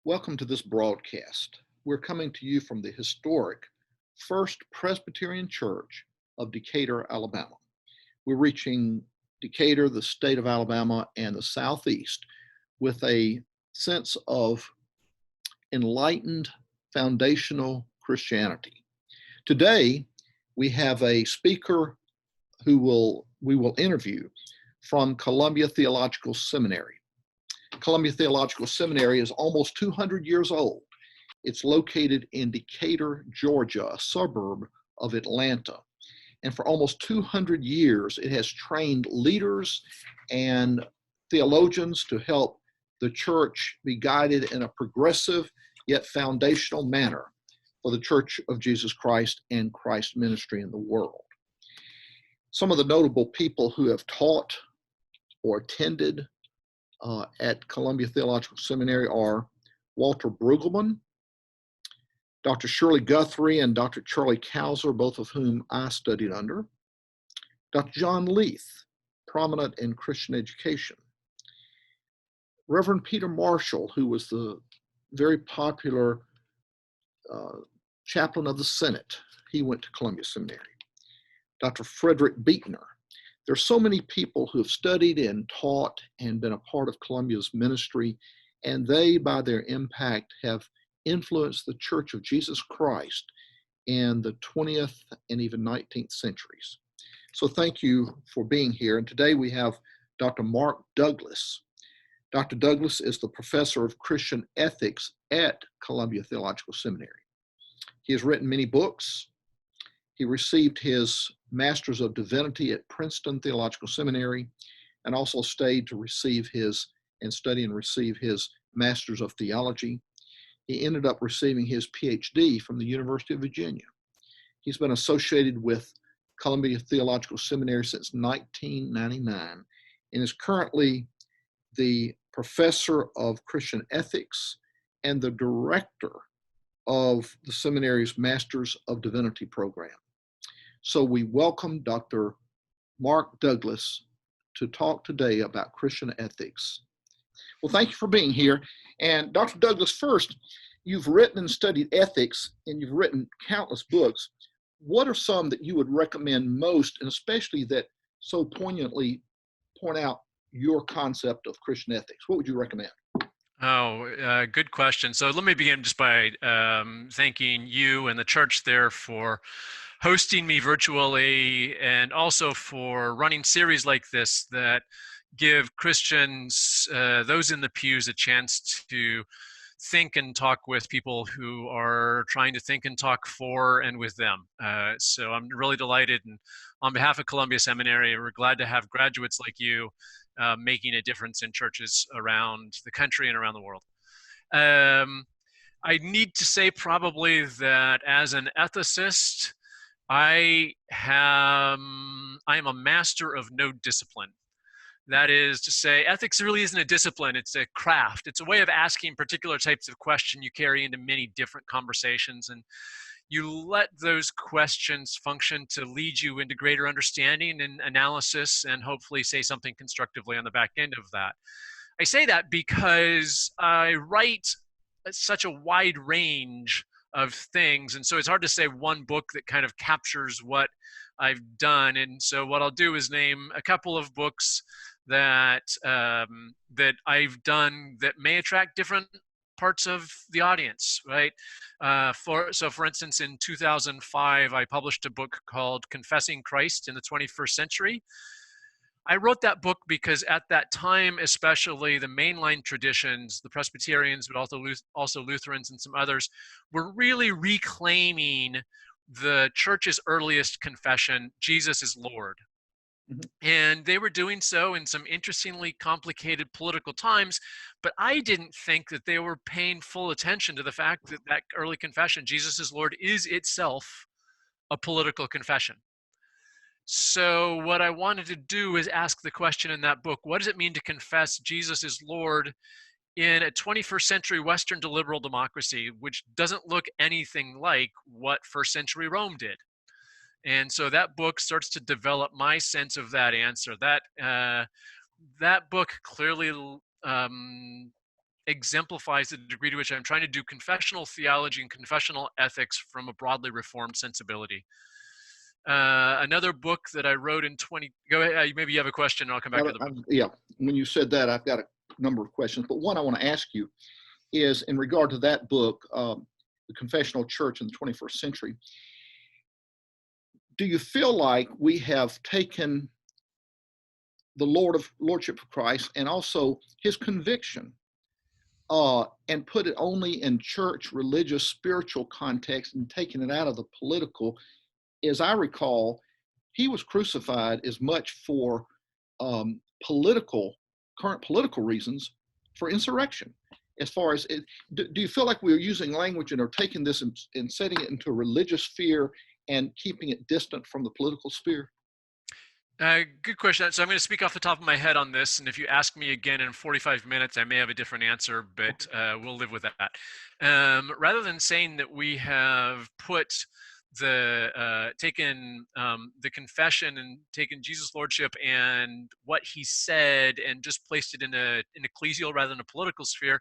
Welcome to this broadcast. We're coming to you from the historic First Presbyterian Church of Decatur, Alabama. We're reaching Decatur, the state of Alabama, and the Southeast with a sense of enlightened foundational Christianity. Today, we have a speaker who we will interview from Columbia Theological Seminary. Columbia Theological Seminary is almost 200 years old. It's located in Decatur, Georgia, a suburb of Atlanta. And for almost 200 years, it has trained leaders and theologians to help the church be guided in a progressive yet foundational manner for the Church of Jesus Christ and Christ's ministry in the world. Some of the notable people who have taught or attended at Columbia Theological Seminary are Walter Brueggemann, Dr. Shirley Guthrie, and Dr. Charlie Cowser, both of whom I studied under, Dr. John Leith, prominent in Christian education, Reverend Peter Marshall, who was the very popular chaplain of the Senate. He went to Columbia Seminary. Dr. Frederick Buechner. There are so many people who have studied and taught and been a part of Columbia's ministry, and they, by their impact, have influenced the Church of Jesus Christ in the 20th and even 19th centuries. So thank you for being here. And today we have Dr. Mark Douglas. Dr. Douglas is the professor of Christian ethics at Columbia Theological Seminary. He has written many books. He received his Master's of Divinity at Princeton Theological Seminary and also stayed to receive his Master's of Theology. He ended up receiving his PhD from the University of Virginia. He's been associated with Columbia Theological Seminary since 1999 and is currently the professor of Christian ethics and the director of the seminary's Masters of Divinity program. So we welcome Dr. Mark Douglas to talk today about Christian ethics. Well, thank you for being here. And Dr. Douglas, first, you've written and studied ethics, and you've written countless books. What are some that you would recommend most, and especially that so poignantly point out your concept of Christian ethics? What would you recommend? Good question. So let me begin just by thanking you and the church there for hosting me virtually and also for running series like this that give Christians, those in the pews, a chance to think and talk with people who are trying to think and talk for and with them. So I'm really delighted, and on behalf of Columbia Seminary, we're glad to have graduates like you making a difference in churches around the country and around the world. I need to say probably that as an ethicist, I am a master of no discipline. That is to say, ethics really isn't a discipline, it's a craft. It's a way of asking particular types of question you carry into many different conversations, and you let those questions function to lead you into greater understanding and analysis and hopefully say something constructively on the back end of that. I say that because I write such a wide range of things, and so it's hard to say one book that kind of captures what I've done. And so what I'll do is name a couple of books that that I've done that may attract different parts of the audience, right? For instance, in 2005, I published a book called Confessing Christ in the 21st Century. I wrote that book because at that time, especially the mainline traditions, the Presbyterians, but also Lutherans and some others, were really reclaiming the church's earliest confession, Jesus is Lord. And they were doing so in some interestingly complicated political times, but I didn't think that they were paying full attention to the fact that that early confession, Jesus is Lord, is itself a political confession. So what I wanted to do is ask the question in that book, what does it mean to confess Jesus is Lord in a 21st century Western liberal democracy, which doesn't look anything like what first century Rome did? And so that book starts to develop my sense of that answer. That book clearly exemplifies the degree to which I'm trying to do confessional theology and confessional ethics from a broadly reformed sensibility. Another book that I wrote in 20, go ahead, maybe you have a question and I'll come back to the book. Yeah, when you said that, I've got a number of questions, but one I want to ask you is in regard to that book, The Confessional Church in the 21st Century. Do you feel like we have taken the Lordship of Christ and also his conviction and put it only in church, religious, spiritual context and taken it out of the political? As I recall, he was crucified as much for current political reasons, for insurrection. As far as do you feel like we're using language and are taking this and setting it into a religious sphere and keeping it distant from the political sphere? Good question. So I'm going to speak off the top of my head on this, and if you ask me again in 45 minutes, I may have a different answer, but we'll live with that. Rather than saying that we have put taken the confession and taken Jesus' lordship and what he said and just placed it in an ecclesial rather than a political sphere,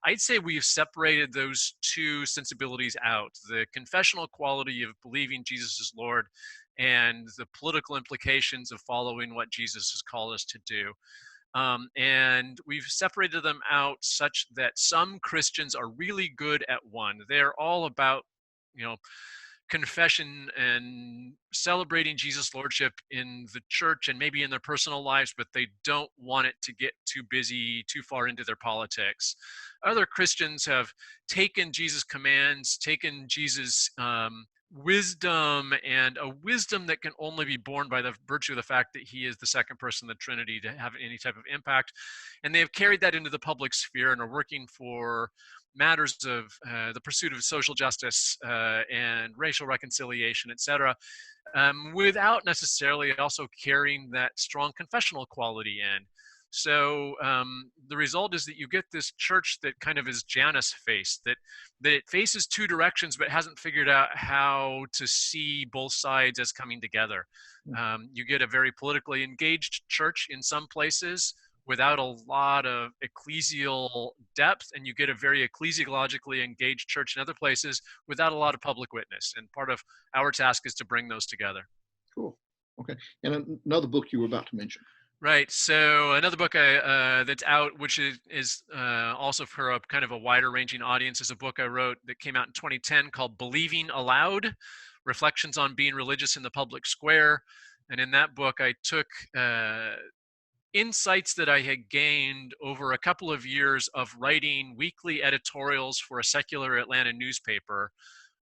I'd say we've separated those two sensibilities out: the confessional quality of believing Jesus is Lord and the political implications of following what Jesus has called us to do. And we've separated them out such that some Christians are really good at one. They're all about, confession and celebrating Jesus' lordship in the church and maybe in their personal lives, but they don't want it to get too busy, too far into their politics. Other Christians have taken Jesus' commands, taken Jesus' wisdom, and a wisdom that can only be born by the virtue of the fact that he is the second person of the Trinity to have any type of impact. And they have carried that into the public sphere and are working for matters of the pursuit of social justice and racial reconciliation, etc., without necessarily also carrying that strong confessional quality in. So the result is that you get this church that kind of is Janus-faced, that it faces two directions but hasn't figured out how to see both sides as coming together. You get a very politically engaged church in some places without a lot of ecclesial depth, and you get a very ecclesiologically engaged church in other places without a lot of public witness. And part of our task is to bring those together. Cool. Okay. And another book you were about to mention. Right. So another book that's out, which is also for a kind of a wider ranging audience, is a book I wrote that came out in 2010 called Believing Aloud: Reflections on Being Religious in the Public Square. And in that book, I took insights that I had gained over a couple of years of writing weekly editorials for a secular Atlanta newspaper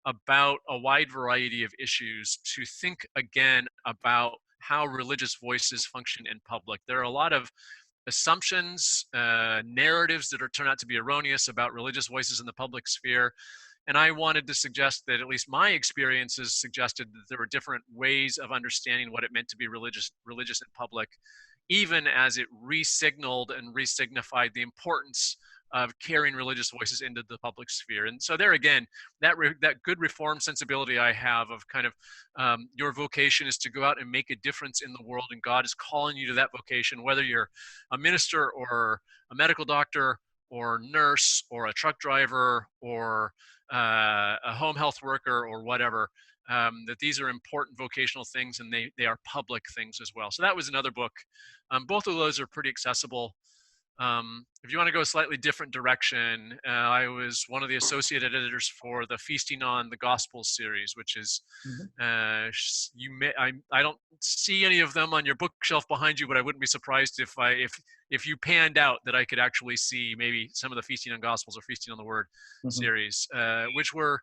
about a wide variety of issues to think again about how religious voices function in public. There are a lot of assumptions, narratives that are turned out to be erroneous about religious voices in the public sphere. And I wanted to suggest that at least my experiences suggested that there were different ways of understanding what it meant to be religious in public, even as it re-signaled and re-signified the importance of carrying religious voices into the public sphere. And so there again, that good reform sensibility I have of kind of your vocation is to go out and make a difference in the world, and God is calling you to that vocation, whether you're a minister or a medical doctor or nurse or a truck driver or a home health worker or whatever. That these are important vocational things, and they are public things as well. So that was another book. Both of those are pretty accessible. If you want to go a slightly different direction, I was one of the associate editors for the Feasting on the Gospels series, which is I don't see any of them on your bookshelf behind you, but I wouldn't be surprised if you panned out that I could actually see maybe some of the Feasting on Gospels or Feasting on the Word series, which were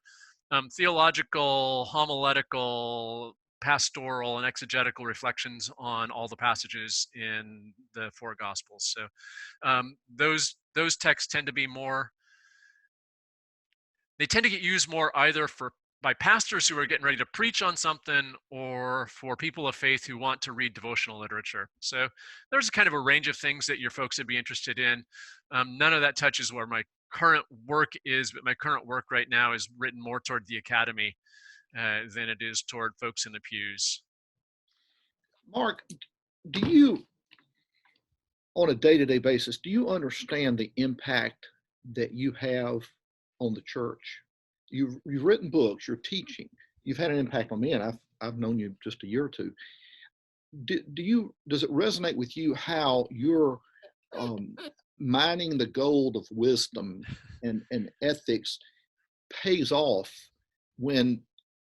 theological, homiletical, pastoral, and exegetical reflections on all the passages in the four Gospels. So those texts tend to be more, they tend to get used more either by pastors who are getting ready to preach on something or for people of faith who want to read devotional literature. So there's kind of a range of things that your folks would be interested in. None of that touches where my current work is, but my current work right now is written more toward the academy than it is toward folks in the pews. Mark, do you, on a day-to-day basis, do you understand the impact that you have on the church? You've written books, you're teaching, you've had an impact on me, and I've known you just a year or two. Does it resonate with you how you're um, mining the gold of wisdom and ethics pays off when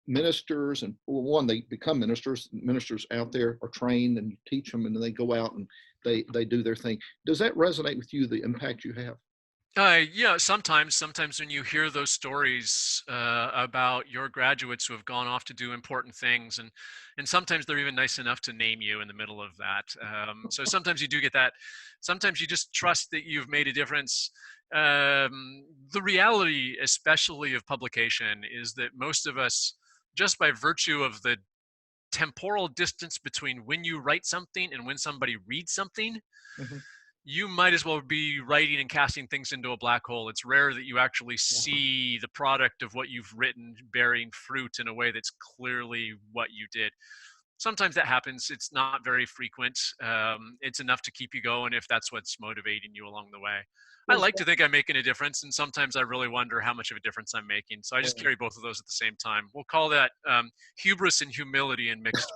ministers, and well, one, they become ministers out there are trained, and you teach them, and then they go out and they do their thing. Does that resonate with you, the impact you have? Yeah, sometimes when you hear those stories about your graduates who have gone off to do important things, and sometimes they're even nice enough to name you in the middle of that. So sometimes you do get that. Sometimes you just trust that you've made a difference. The reality, especially of publication, is that most of us, just by virtue of the temporal distance between when you write something and when somebody reads something, Mhm. you might as well be writing and casting things into a black hole. It's rare that you actually Yeah. see the product of what you've written bearing fruit in a way that's clearly what you did. Sometimes that happens. It's not very frequent. It's enough to keep you going if that's what's motivating you along the way. I Well, like to think I'm making a difference, and sometimes I really wonder how much of a difference I'm making. So I just well, carry both of those at the same time. We'll call that hubris and humility in mixed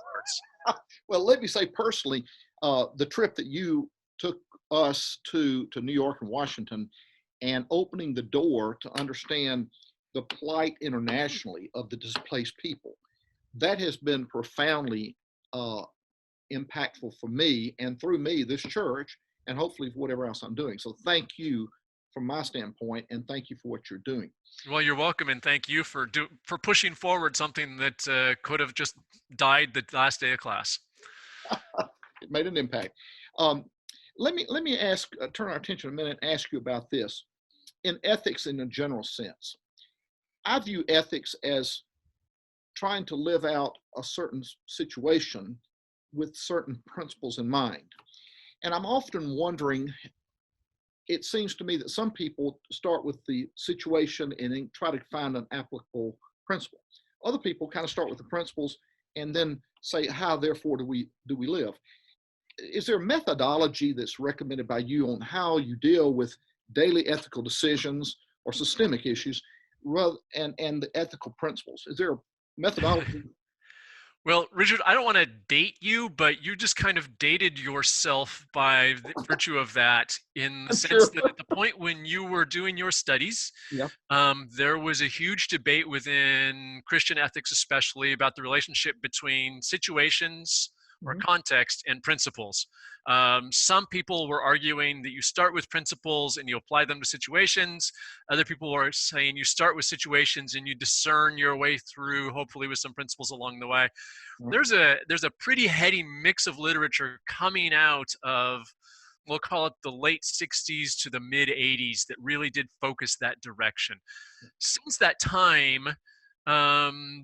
parts. well, let me say personally, the trip that you took us to New York and Washington, and opening the door to understand the plight internationally of the displaced people, that has been profoundly uh, impactful for me, and through me, this church, and hopefully whatever else I'm doing. So thank you from my standpoint, and thank you for what you're doing. Well, you're welcome, and thank you for pushing forward something that could have just died the last day of class. It made an impact. Um, let me ask, turn our attention a minute, and ask you about this. In ethics, in a general sense, I view ethics as trying to live out a certain situation with certain principles in mind. And I'm often wondering, it seems to me that some people start with the situation and then try to find an applicable principle. Other people kind of start with the principles and then say, how therefore do we live? Is there a methodology that's recommended by you on how you deal with daily ethical decisions or systemic issues and the ethical principles? Is there a methodology? Well, Richard, I don't want to date you, but you just kind of dated yourself by virtue of that, in the I'm sense sure. that at the point when you were doing your studies, Yeah. there was a huge debate within Christian ethics, especially about the relationship between situations or Mhm. context and principles. Some people were arguing that you start with principles and you apply them to situations. Other people are saying you start with situations and you discern your way through, hopefully with some principles along the way. Right. There's a pretty heady mix of literature coming out of, we'll call it, the late 60s to the mid 80s, that really did focus that direction. Since that time,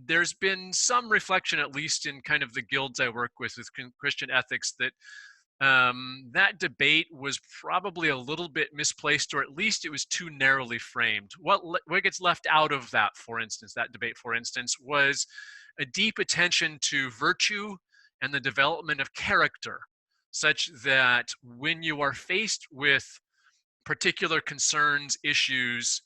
there's been some reflection, at least in kind of the guilds I work with Christian ethics, that that debate was probably a little bit misplaced, or at least it was too narrowly framed. What gets left out of that, for instance, that debate, for instance, was a deep attention to virtue and the development of character, such that when you are faced with particular concerns, issues,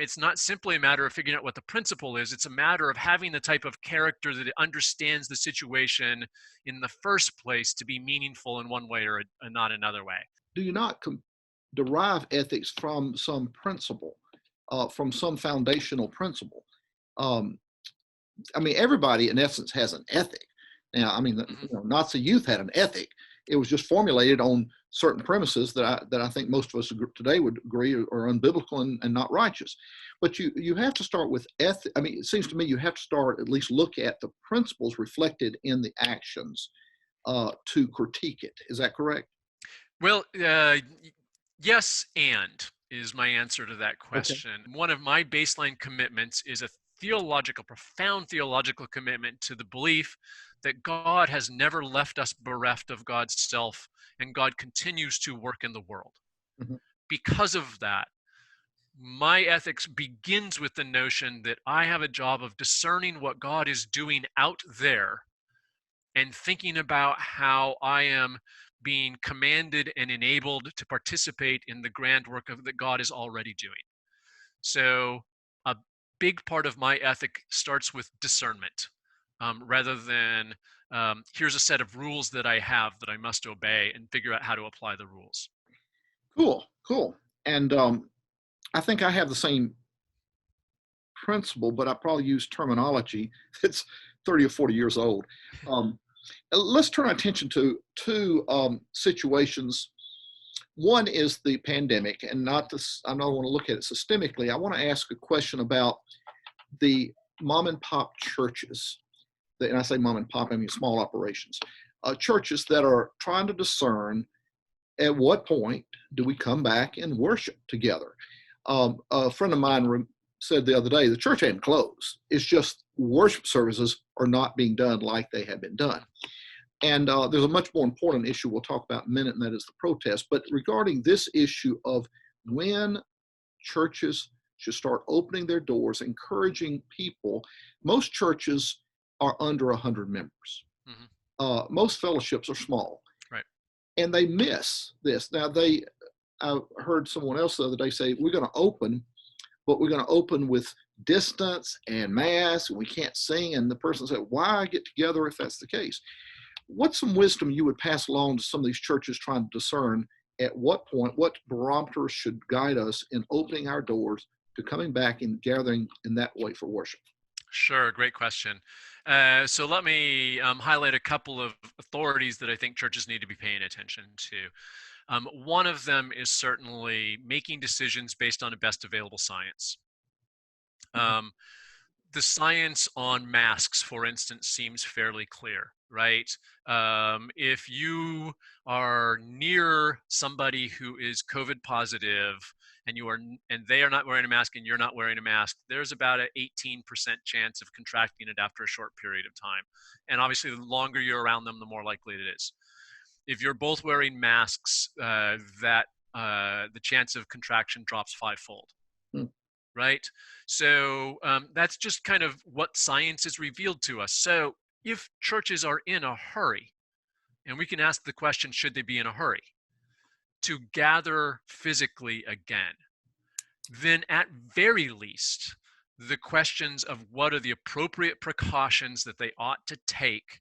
it's not simply a matter of figuring out what the principle is. It's a matter of having the type of character that understands the situation in the first place to be meaningful in one way or not another way. Do you not derive ethics from some principle, from some foundational principle? Um, I mean, everybody in essence has an ethic. Now, I mean, Mhm. Nazi youth had an ethic. It was just formulated on certain premises that I think most of us today would agree are unbiblical and not righteous. But you have to start with ethic. I mean, it seems to me you have to start, at least look at the principles reflected in the actions to critique it. Is that correct? Well, yes, and is my answer to that Okay. question. One of my baseline commitments is a theological, profound theological commitment to the belief that God has never left us bereft of God's self, and God continues to work in the world. Mhm. Because of that, my ethics begins with the notion that I have a job of discerning what God is doing out there and thinking about how I am being commanded and enabled to participate in the grand work that God is already doing. So a big part of my ethic starts with discernment, rather than here's a set of rules that I have that I must obey and figure out how to apply the rules. Cool, cool. And I think I have the same principle, but I probably use terminology that's 30 or 40 years old. Um, let's turn our attention to two situations. One is the pandemic, and not this, I don't want to look at it systemically. I want to ask a question about the mom and pop churches. And I say mom and pop, I mean small operations. Churches that are trying to discern at what point do we come back and worship together. A friend of mine said the other day, the church hadn't closed. It's just worship services are not being done like they have been done. And there's a much more important issue we'll talk about in a minute, and that is the protest. But regarding this issue of when churches should start opening their doors, encouraging people, most churches are under 100 members. Most fellowships are small. Right. And they miss this. Now, I heard someone else the other day say, we're going to open, but we're going to open with distance and masks, and we can't sing. And the person said, why get together if that's the case? What's some wisdom you would pass along to some of these churches trying to discern at what point, what barometers should guide us in opening our doors to coming back and gathering in that way for worship? Sure, great question. So let me highlight a couple of authorities that I think churches need to be paying attention to. One of them is certainly making decisions based on a best available science. The science on masks, for instance, seems fairly clear, right? If you are near somebody who is COVID positive and they are not wearing a mask and you're not wearing a mask, there's about an 18% chance of contracting it after a short period of time. And obviously, the longer you're around them, the more likely it is. If you're both wearing masks, the chance of contraction drops fivefold. Right? So that's just kind of what science has revealed to us. So if churches are in a hurry, and we can ask the question, should they be in a hurry to gather physically again, then at very least, the questions of what are the appropriate precautions that they ought to take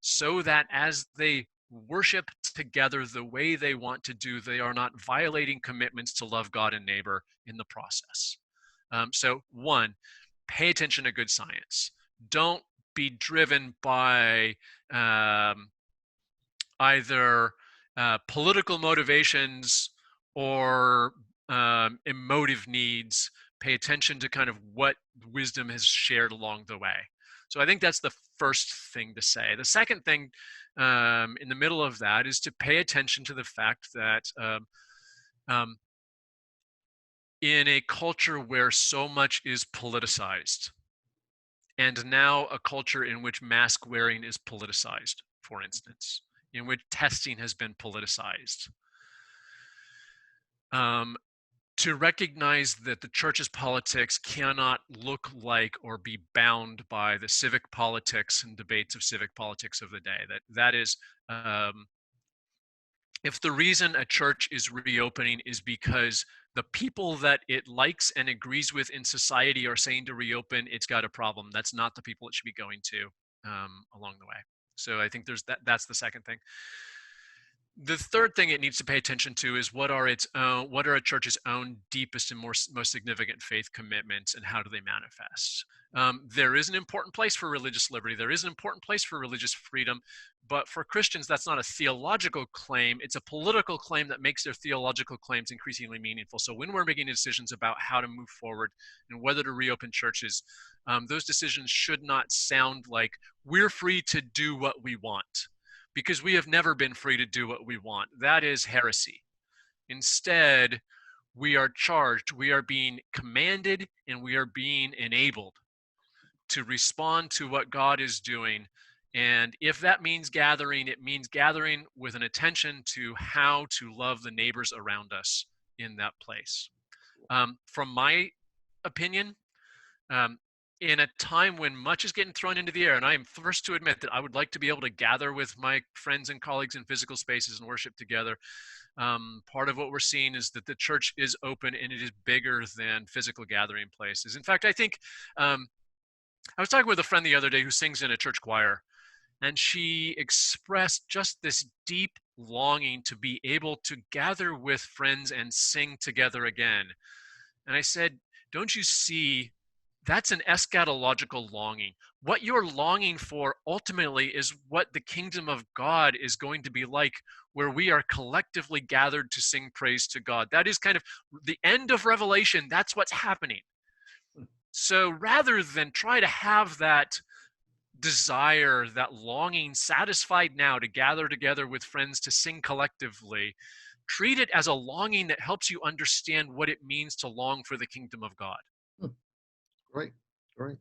so that as they worship together the way they want to do, they are not violating commitments to love God and neighbor in the process. So one, pay attention to good science. Don't be driven by either political motivations or emotive needs. Pay attention to kind of what wisdom has shared along the way. So I think that's the first thing to say. The second thing in the middle of that is to pay attention to the fact that in a culture where so much is politicized, and now a culture in which mask wearing is politicized, for instance, in which testing has been politicized, to recognize that the church's politics cannot look like or be bound by the civic politics and debates of civic politics of the day. That is, if the reason a church is reopening is because the people that it likes and agrees with in society are saying to reopen, it's got a problem. That's not the people it should be going to along the way. So I think that's the second thing. The third thing it needs to pay attention to is what are a church's own deepest and most significant faith commitments, and how do they manifest? There is an important place for religious liberty. There is an important place for religious freedom. But for Christians, that's not a theological claim. It's a political claim that makes their theological claims increasingly meaningful. So when we're making decisions about how to move forward and whether to reopen churches, those decisions should not sound like we're free to do what we want, because we have never been free to do what we want. That is heresy. Instead, we are charged, we are being commanded, and we are being enabled to respond to what God is doing. And if that means gathering, it means gathering with an attention to how to love the neighbors around us in that place. From my opinion, in a time when much is getting thrown into the air, and I am first to admit that I would like to be able to gather with my friends and colleagues in physical spaces and worship together. Part of what we're seeing is that the church is open and it is bigger than physical gathering places. In fact, I think I was talking with a friend the other day who sings in a church choir, and she expressed just this deep longing to be able to gather with friends and sing together again. And I said, don't you see, that's an eschatological longing. What you're longing for ultimately is what the kingdom of God is going to be like, where we are collectively gathered to sing praise to God. That is kind of the end of Revelation. That's what's happening. So rather than try to have that desire, that longing satisfied now to gather together with friends to sing collectively, treat it as a longing that helps you understand what it means to long for the kingdom of God. Great, great.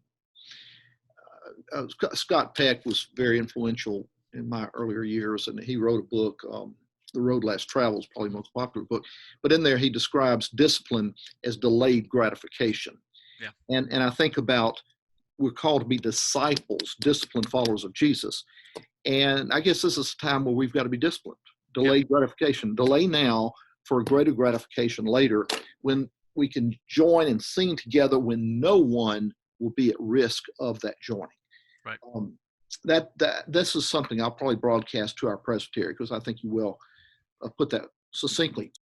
Scott Peck was very influential in my earlier years, and he wrote a book, The Road Less Traveled, is probably the most popular book. But in there, he describes discipline as delayed gratification. Yeah. And I think about, we're called to be disciples, disciplined followers of Jesus. And I guess this is a time where we've got to be disciplined. Delayed gratification. Delay now for a greater gratification later, when we can join and sing together when no one will be at risk of that joining. Right. That this is something I'll probably broadcast to our presbytery, because I think you will put that succinctly.